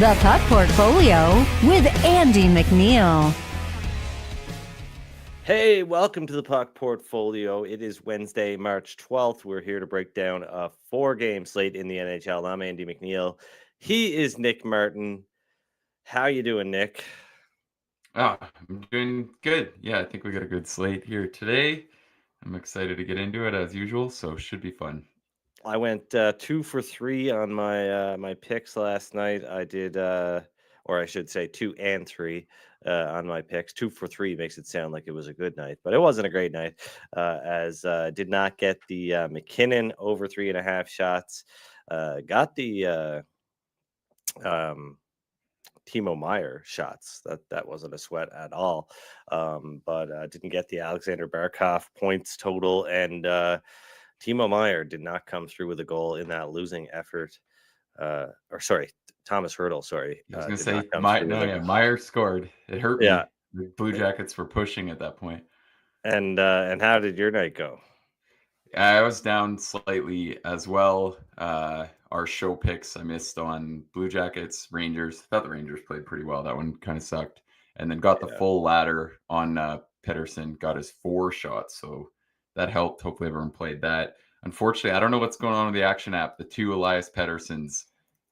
The Puck Portfolio with Andy McNeil. Hey, welcome to the Puck Portfolio. It is Wednesday, March 12th. We're here to break down a 4-game slate in the NHL. I'm Andy McNeil. He is Nick Martin. How you doing, Nick? I'm doing good. Yeah, I think we got a good slate here today. I'm excited to get into it as usual, so should be fun. I went 2 for 3 on my picks last night. I did, or I should say 2 and 3 on my picks. 2 for 3 makes it sound like it was a good night, but it wasn't a great night. As did not get the McKinnon over 3.5 shots. Got the Timo Meyer shots. That wasn't a sweat at all. But didn't get the Alexander Barkov points total, and Timo Meyer did not come through with a goal in that losing effort. Thomas Hertl. Sorry, I was going to say Meyer scored. It hurt me. Yeah, The Blue Jackets were pushing at that point. And how did your night go? I was down slightly as well. Our show picks I missed on Blue Jackets, Rangers. I thought the Rangers played pretty well. That one kind of sucked. And then got the full ladder on Pettersson. Got his 4 shots, so that helped. Hopefully everyone played that. Unfortunately, I don't know what's going on with the action app. The 2 Elias Petterssons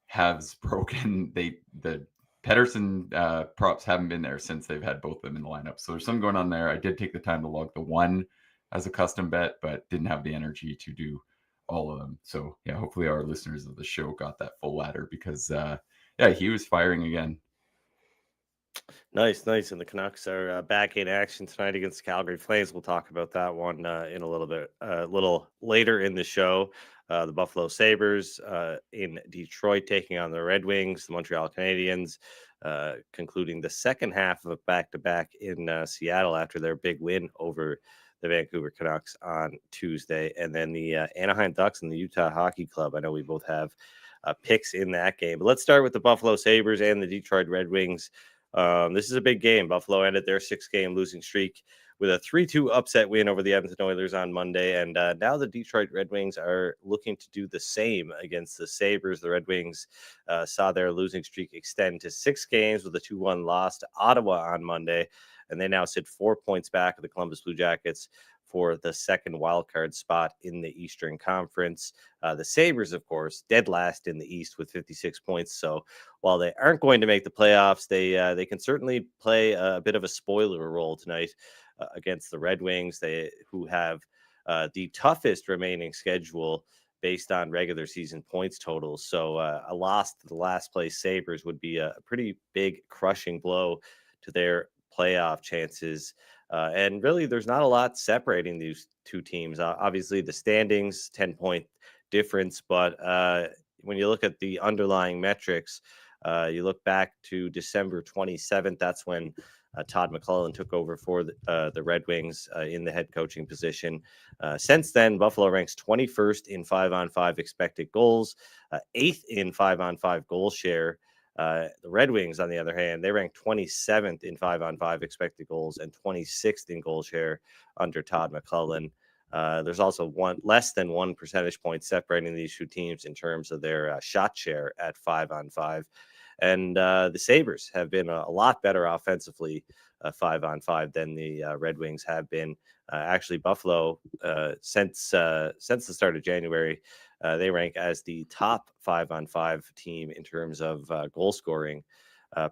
have broken. The Pettersson props haven't been there since they've had both of them in the lineup. So there's something going on there. I did take the time to log the 1 as a custom bet, but didn't have the energy to do all of them. So yeah, hopefully our listeners of the show got that full ladder because he was firing again. Nice. And the Canucks are back in action tonight against the Calgary Flames. We'll talk about that one in a little bit, a little later in the show. The Buffalo Sabres in Detroit taking on the Red Wings, the Montreal Canadiens, concluding the second half of a back-to-back in Seattle after their big win over the Vancouver Canucks on Tuesday. And then the Anaheim Ducks and the Utah Hockey Club. I know we both have picks in that game. But let's start with the Buffalo Sabres and the Detroit Red Wings. This is a big game. Buffalo ended their 6-game losing streak with a 3-2 upset win over the Edmonton Oilers on Monday. And now the Detroit Red Wings are looking to do the same against the Sabres. The Red Wings saw their losing streak extend to 6 games with a 2-1 loss to Ottawa on Monday. And they now sit 4 points back of the Columbus Blue Jackets for the second wildcard spot in the Eastern Conference. The Sabres, of course, dead last in the East with 56 points. So while they aren't going to make the playoffs, they can certainly play a bit of a spoiler role tonight against the Red Wings, who have the toughest remaining schedule based on regular season points totals. So a loss to the last place Sabres would be a pretty big crushing blow to their playoff chances. And really, there's not a lot separating these two teams. Obviously, the standings, 10-point difference. But when you look at the underlying metrics, you look back to December 27th. That's when Todd McLellan took over for the Red Wings in the head coaching position. Since then, Buffalo ranks 21st in 5-on-5 expected goals, 8th in 5-on-5 goal share. The Red Wings, on the other hand, they rank 27th in 5-on-5 expected goals and 26th in goal share under Todd McLellan. There's also less than 1 percentage point separating these two teams in terms of their shot share at 5-on-5. And the Sabres have been a lot better offensively 5-on-5 than the Red Wings have been. Actually, Buffalo, since the start of January, they rank as the top 5-on-5 team in terms of goal scoring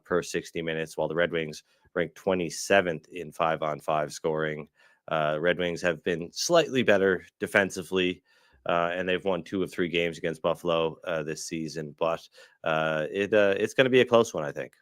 per 60 minutes, while the Red Wings rank 27th in 5-on-5 scoring. Red Wings have been slightly better defensively, and they've won 2 of 3 games against Buffalo this season. But it's going to be a close one, I think.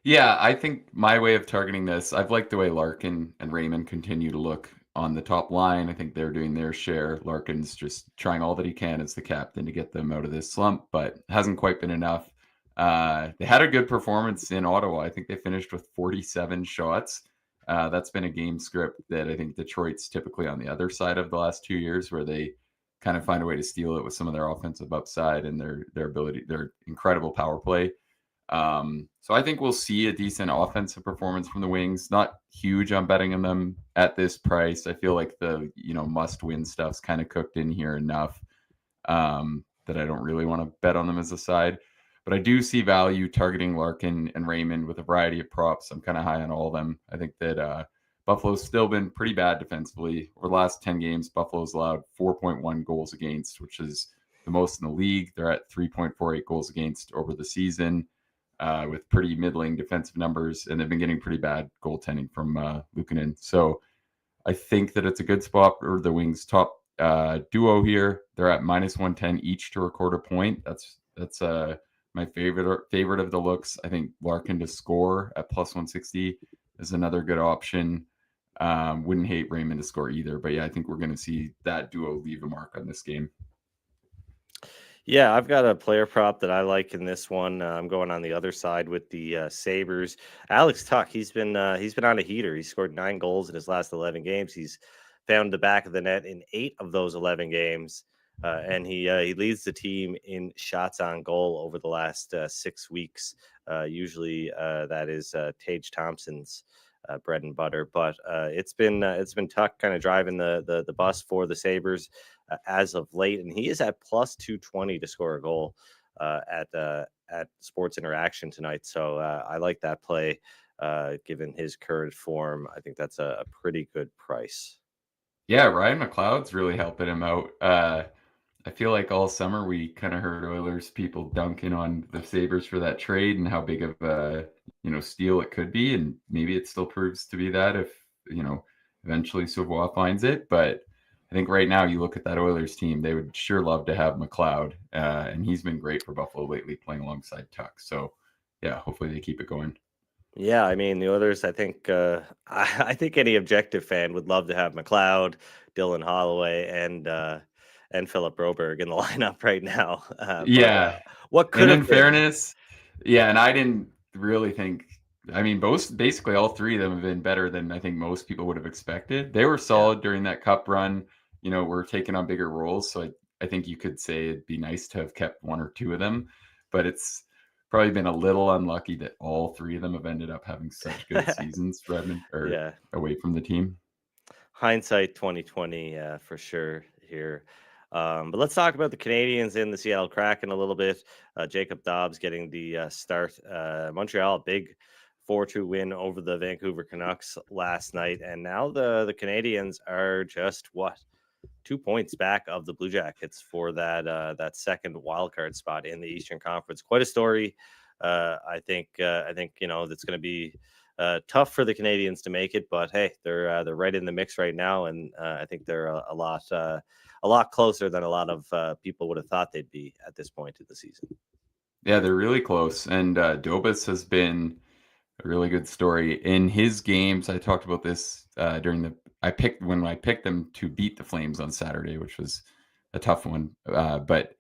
Yeah, I think my way of targeting this, I've liked the way Larkin and Raymond continue to look on the top line. I think they're doing their share. Larkin's just trying all that he can as the captain to get them out of this slump, but hasn't quite been enough. They had a good performance in Ottawa. I think they finished with 47 shots. That's been a game script that I think Detroit's typically on the other side of the last 2 years, where they kind of find a way to steal it with some of their offensive upside and their ability, their incredible power play. So I think we'll see a decent offensive performance from the Wings. Not huge on betting on them at this price. I feel like the must-win stuff's kind of cooked in here enough that I don't really want to bet on them as a side. But I do see value targeting Larkin and Raymond with a variety of props. I'm kind of high on all of them. I think that Buffalo's still been pretty bad defensively. Over the last 10 games, Buffalo's allowed 4.1 goals against, which is the most in the league. They're at 3.48 goals against over the season with pretty middling defensive numbers, and they've been getting pretty bad goaltending from Luukkonen. So I think that it's a good spot for the Wings' top duo here. They're at minus 110 each to record a point. That's my favorite of the looks. I think Larkin to score at plus 160 is another good option. Wouldn't hate Raymond to score either, but yeah, I think we're going to see that duo leave a mark on this game. Yeah, I've got a player prop that I like in this one. I'm going on the other side with the Sabres. Alex Tuch, he's been on a heater. He scored 9 goals in his last 11 games. He's found the back of the net in 8 of those 11 games, and he leads the team in shots on goal over the last 6 weeks. Usually, that is Tage Thompson's bread and butter, but it's been Tuch kind of driving the bus for the Sabres as of late, and he is at plus 220 to score a goal at Sports Interaction tonight. So I like that play given his current form. I think that's a pretty good price. Yeah, Ryan McLeod's really helping him out. I feel like all summer we kind of heard Oilers people dunking on the Sabres for that trade and how big of a steal it could be, and maybe it still proves to be that if eventually Savoie finds it. But I think right now you look at that Oilers team, they would sure love to have McLeod, and he's been great for Buffalo lately, playing alongside Tuch. So yeah, hopefully they keep it going. Yeah, I mean the Oilers. I think I think any objective fan would love to have McLeod, Dylan Holloway, and Philip Broberg in the lineup right now. Yeah, what could and have in been? fairness, yeah, and I didn't really think. I mean, basically all 3 of them have been better than I think most people would have expected. They were solid during that cup run. We're taking on bigger roles, so I think you could say it'd be nice to have kept 1 or 2 of them, but it's probably been a little unlucky that all 3 of them have ended up having such good seasons, Redmond, or away from the team. Hindsight 2020 for sure here. But let's talk about the Canadians in the Seattle Kraken a little bit. Jacob Dobbs getting the start. Montreal, big 4-2 win over the Vancouver Canucks last night. And now the Canadians are just 2 points back of the Blue Jackets for that second wildcard spot in the Eastern Conference. Quite a story. I think that's going to be tough for the Canadians to make it, but hey, they're right in the mix right now, and I think they're a lot closer than a lot of people would have thought they'd be at this point in the season. Yeah, they're really close, and Dobas has been a really good story in his games. I talked about this when I picked them to beat the Flames on Saturday, which was a tough one. But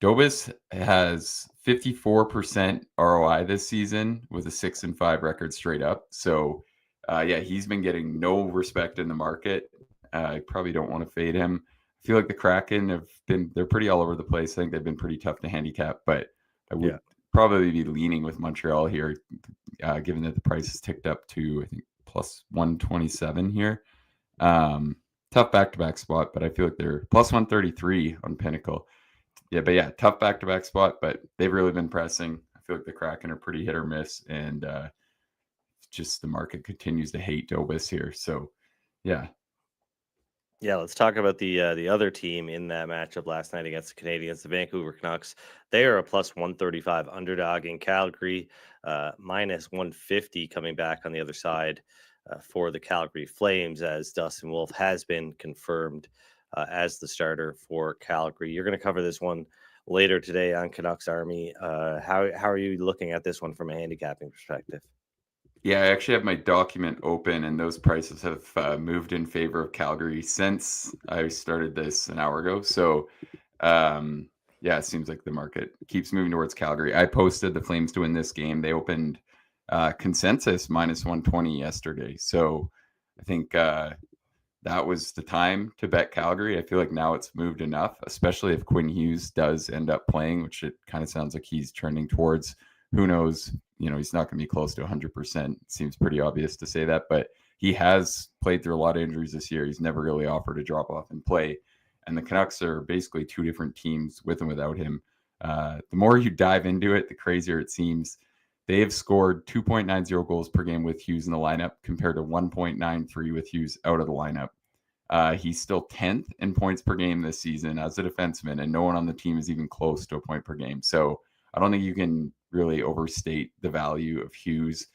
Dobas has 54% ROI this season with a 6-5 record straight up. So yeah, he's been getting no respect in the market. I probably don't want to fade him. I feel like the Kraken they're pretty all over the place. I think they've been pretty tough to handicap, but I would probably be leaning with Montreal here, given that the price has ticked up to, I think, plus 127 here. Tough back-to-back spot, but I feel like they're plus 133 on Pinnacle. Yeah, but yeah, tough back-to-back spot, but they've really been pressing. I feel like the Kraken are pretty hit or miss, and just the market continues to hate Dobas here. So yeah. Yeah, let's talk about the other team in that matchup last night against the Canadiens, the Vancouver Canucks. They are a plus 135 underdog in Calgary, minus 150 coming back on the other side for the Calgary Flames, as Dustin Wolf has been confirmed as the starter for Calgary. You're going to cover this one later today on Canucks Army. How are you looking at this one from a handicapping perspective? Yeah, I actually have my document open, and those prices have moved in favor of Calgary since I started this an hour ago. So, yeah, it seems like the market keeps moving towards Calgary. I posted the Flames to win this game. They opened consensus minus 120 yesterday. So I think that was the time to bet Calgary. I feel like now it's moved enough, especially if Quinn Hughes does end up playing, which it kind of sounds like he's trending towards. Who knows? He's not going to be close to 100%. Seems pretty obvious to say that, but he has played through a lot of injuries this year. He's never really offered a drop off and play. And the Canucks are basically 2 different teams with and without him. The more you dive into it, the crazier it seems. They have scored 2.90 goals per game with Hughes in the lineup compared to 1.93 with Hughes out of the lineup. He's still 10th in points per game this season as a defenseman, and no one on the team is even close to a point per game. So I don't think you can really overstate the value of Hughes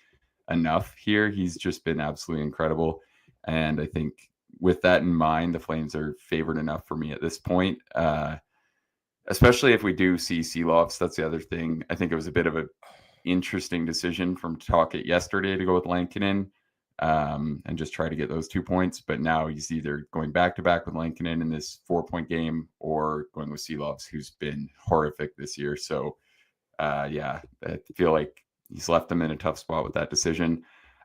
enough here. He's just been absolutely incredible. And I think with that in mind, the Flames are favored enough for me at this point. Especially if we do see Seelofs. That's the other thing. I think it was a bit of an interesting decision from Talkit yesterday to go with Lankinen and just try to get those 2 points. But now he's either going back-to-back with Lankinen in this 4-point game or going with Seelofs, who's been horrific this year. So, I feel like he's left them in a tough spot with that decision.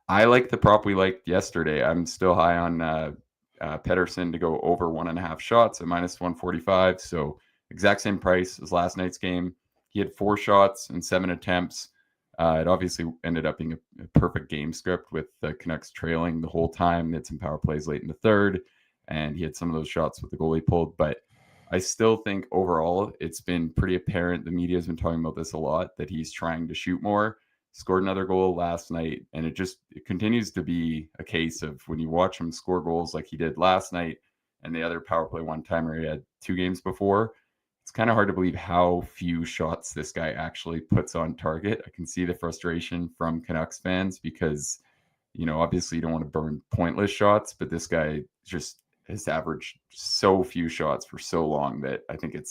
I like the prop we liked yesterday. I'm still high on Pettersson to go over 1.5 shots at minus 145. So exact same price as last night's game. He had 4 shots and 7 attempts. It obviously ended up being a perfect game script with the Canucks trailing the whole time. They had some power plays late in the third, and he had some of those shots with the goalie pulled. But I still think overall it's been pretty apparent. The media has been talking about this a lot, that he's trying to shoot more. Scored another goal last night, and it continues to be a case of when you watch him score goals like he did last night and the other power play one-timer he had 2 games before, it's kind of hard to believe how few shots this guy actually puts on target. I can see the frustration from Canucks fans because, obviously you don't want to burn pointless shots, but this guy just has averaged so few shots for so long that I think it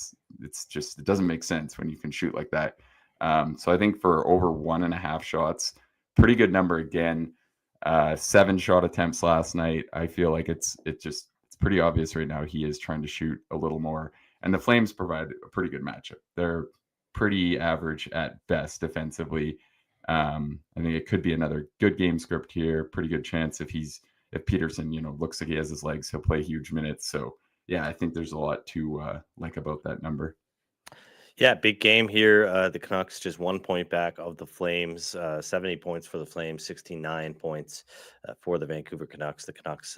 doesn't make sense when you can shoot like that. So I think for over 1.5 shots, pretty good number again. 7 shot attempts last night. I feel like it's pretty obvious right now he is trying to shoot a little more. And the Flames provide a pretty good matchup. They're pretty average at best defensively. I think it could be another good game script here. Pretty good chance if Peterson, looks like he has his legs, he'll play huge minutes. So yeah, I think there's a lot to like about that number. Yeah, big game here. The Canucks just 1 point back of the Flames, 70 points for the Flames, 69 points for the Vancouver Canucks. The Canucks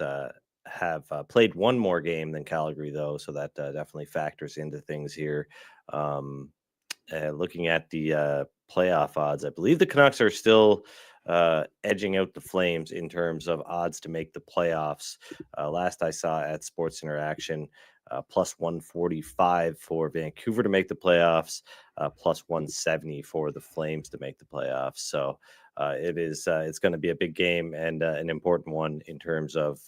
have played one more game than Calgary, though, so that definitely factors into things here. Looking at the playoff odds, I believe the Canucks are still edging out the Flames in terms of odds to make the playoffs. Last I saw at Sports Interaction, plus 145 for Vancouver to make the playoffs, plus 170 for the Flames to make the playoffs. So it's going to be a big game and an important one in terms of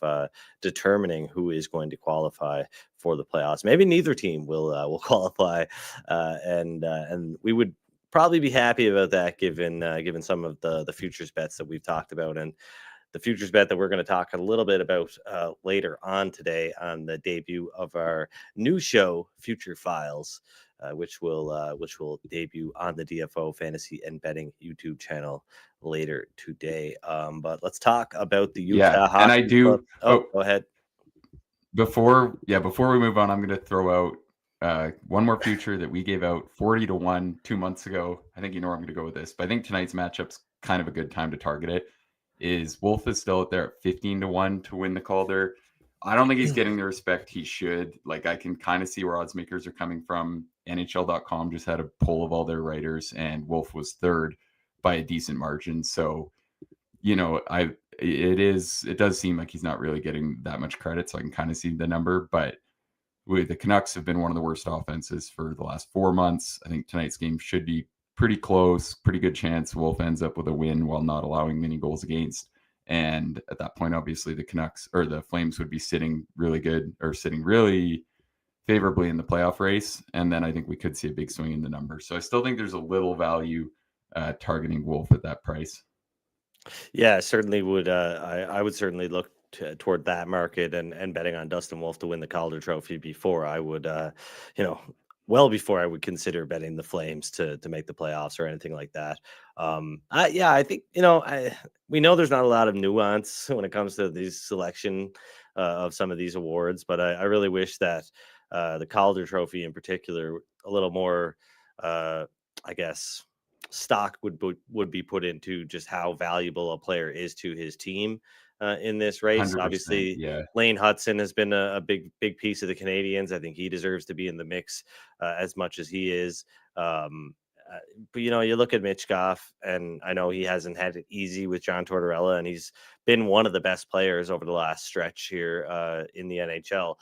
determining who is going to qualify for the playoffs. Maybe neither team will qualify, and we would probably be happy about that given some of the futures bets that we've talked about, and the futures bet that we're going to talk a little bit about later on today on the debut of our new show, Future Files, which will debut on the DFO Fantasy and Betting YouTube channel later today. But let's talk about the Utah Hockey and I do. Club. Go ahead. Before we move on, I'm going to throw out one more future that we gave out 40-1 2 months ago. I think where I'm going to go with this, but I think tonight's matchup's kind of a good time to target it. Wolf is still out there at 15-1 to win the Calder. I don't think he's getting the respect he should. Like, I can kind of see where odds makers are coming from. NHL.com just had a poll of all their writers, and Wolf was third by a decent margin. So, it does seem like he's not really getting that much credit. So I can kind of see the number, but the Canucks have been one of the worst offenses for the last 4 months. I think tonight's game should be pretty close, pretty good chance Wolf ends up with a win while not allowing many goals against. And at that point, obviously the Canucks or the Flames would be sitting really favorably in the playoff race. And then I think we could see a big swing in the numbers. So I still think there's a little value targeting Wolf at that price. Yeah, certainly would. I would certainly look toward that market and betting on Dustin Wolf to win the Calder Trophy before I would, well before I would consider betting the Flames to make the playoffs or anything like that. I think we know there's not a lot of nuance when it comes to these selection of some of these awards, but I really wish that the Calder Trophy in particular a little more, I guess, stock would be put into just how valuable a player is to his team in this race. Obviously, yeah. Lane Hudson has been a big piece of the Canadians. I think he deserves to be in the mix as much as he is. Um, but you look at Mitch Goff, and I know he hasn't had it easy with John Tortorella, and he's been one of the best players over the last stretch here in the NHL.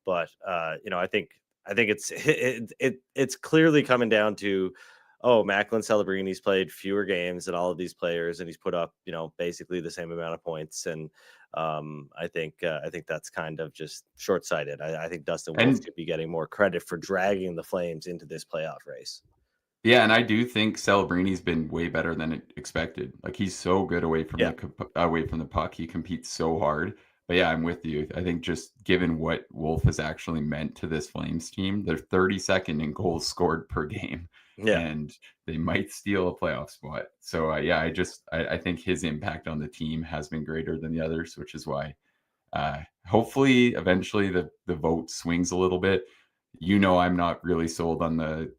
But I think it's clearly coming down to, Macklin Celebrini's played fewer games than all of these players, and he's put up basically the same amount of points. And I think that's kind of just short sighted. I think Dustin Wolf And should be getting more credit for dragging the Flames into this playoff race. yeah, and I do think Celebrini's been way better than expected. Like he's so good away from Yeah. the puck. He competes so hard. But yeah, I'm with you. I think just given what Wolf has actually meant to this Flames team, they're 32nd in goals scored per game, Yeah. and they might steal a playoff spot. So yeah, I think his impact on the team has been greater than the others, which is why hopefully eventually the vote swings a little bit. I'm not really sold on the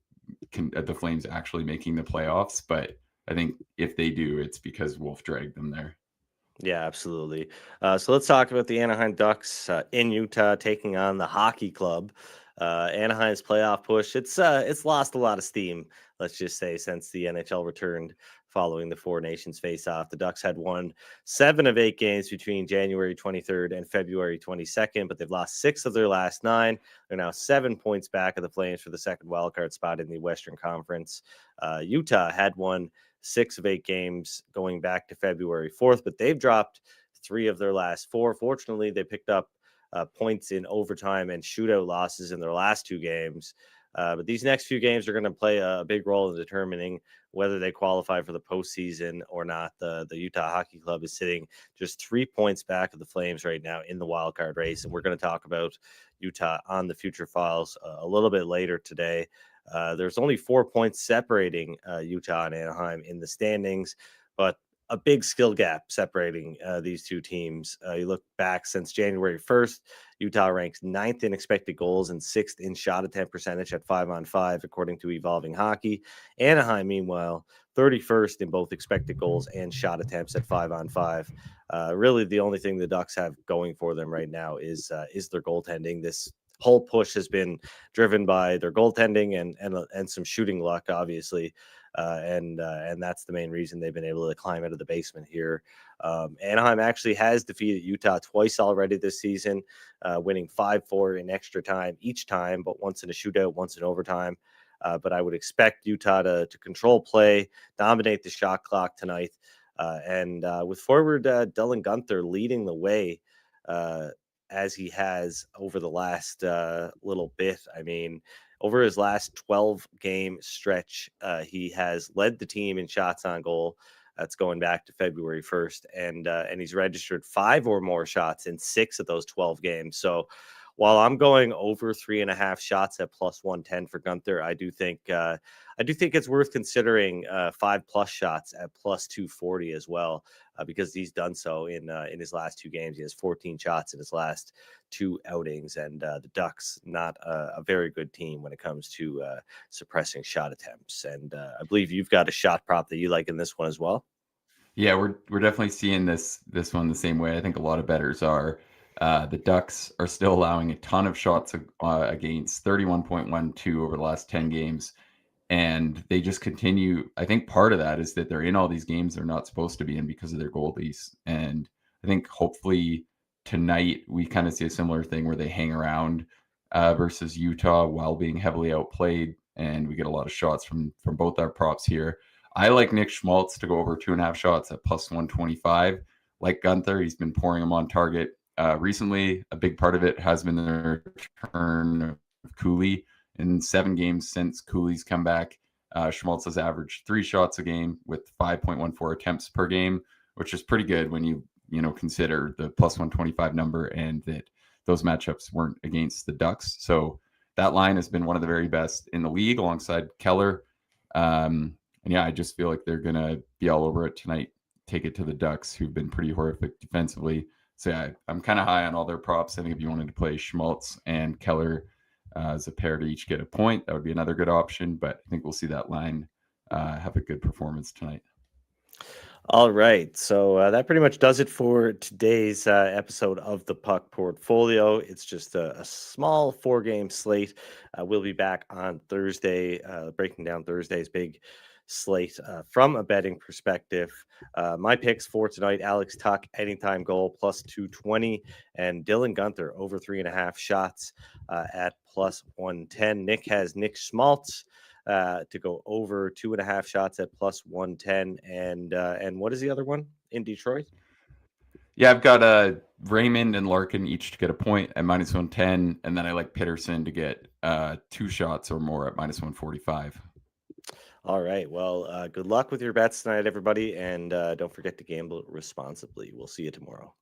Flames actually making the playoffs, but I think if they do, it's because Wolf dragged them there. Yeah, absolutely. So let's talk about the Anaheim Ducks in Utah taking on the hockey club. Anaheim's playoff push, it's lost a lot of steam, let's just say, since the NHL returned following the Four Nations face-off. The Ducks had won 7 of 8 games between January 23rd and February 22nd, but they've lost 6 of their last 9. They're now 7 points back of the Flames for the second wildcard spot in the Western Conference. Utah had won 6 of 8 games going back to February 4th, but they've dropped 3 of their last 4. Fortunately, they picked up points in overtime and shootout losses in their last 2 games. But these next few games are going to play a big role in determining whether they qualify for the postseason or not. The Utah Hockey Club is sitting just 3 points back of the Flames right now in the wild card race, and we're going to talk about Utah on the Future Files a little bit later today. There's only 4 points separating Utah and Anaheim in the standings, but a big skill gap separating these two teams. You look back since January 1st, Utah ranks 9th in expected goals and 6th in shot attempt percentage at 5-on-5, according to Evolving Hockey. Anaheim, meanwhile, 31st in both expected goals and shot attempts at 5-on-5. Really, the only thing the Ducks have going for them right now is their goaltending. This whole push has been driven by their goaltending and some shooting luck, obviously. And that's the main reason they've been able to climb out of the basement here. Anaheim actually has defeated Utah twice already this season, winning 5-4 in extra time each time, but once in a shootout, once in overtime. But I would expect Utah to control play, dominate the shot clock tonight. And with forward Dylan Guenther leading the way as he has over the last little bit. I mean, over his last 12-game stretch, he has led the team in shots on goal. That's going back to February 1st. And he's registered 5 or more shots in 6 of those 12 games. So while I'm going over 3.5 shots at plus 110 for Guenther, I do think it's worth considering 5+ shots at plus 240 as well, because he's done so in his last 2 games. He has 14 shots in his last 2 outings, and the Ducks not a very good team when it comes to suppressing shot attempts. And I believe you've got a shot prop that you like in this one as well. Yeah, we're definitely seeing this one the same way. I think a lot of bettors are. The Ducks are still allowing a ton of shots against 31.12 over the last 10 games. And they just continue. I think part of that is that they're in all these games they're not supposed to be in because of their goalies. And I think hopefully tonight we kind of see a similar thing where they hang around versus Utah while being heavily outplayed. And we get a lot of shots from both our props here. I like Nick Schmaltz to go over 2.5 shots at plus 125. Like Guenther, he's been pouring them on target recently. A big part of it has been the return of Cooley. In 7 games since Cooley's come back, Schmaltz has averaged 3 shots a game with 5.14 attempts per game, which is pretty good when you consider the plus 125 number and that those matchups weren't against the Ducks. So that line has been one of the very best in the league alongside Keller. And yeah, I just feel like they're going to be all over it tonight, take it to the Ducks, who've been pretty horrific defensively. So yeah, I'm kind of high on all their props. I think if you wanted to play Schmaltz and Keller as a pair to each get a point, that would be another good option. But I think we'll see that line have a good performance tonight. All right. So that pretty much does it for today's episode of the Puck Portfolio. It's just a small 4-game slate. We'll be back on Thursday, breaking down Thursday's big slate from a betting perspective. My picks for tonight: Alex Tuck, anytime goal, plus 220, and Dylan Gunther, over 3.5 shots at plus 110. Nick has Nick Schmaltz to go over 2.5 shots at plus 110. And what is the other one in Detroit? Yeah, I've got Raymond and Larkin each to get a point at minus 110, and then I like Pitterson to get 2 shots or more at minus 145. All right. Well, good luck with your bets tonight, everybody. And don't forget to gamble responsibly. We'll see you tomorrow.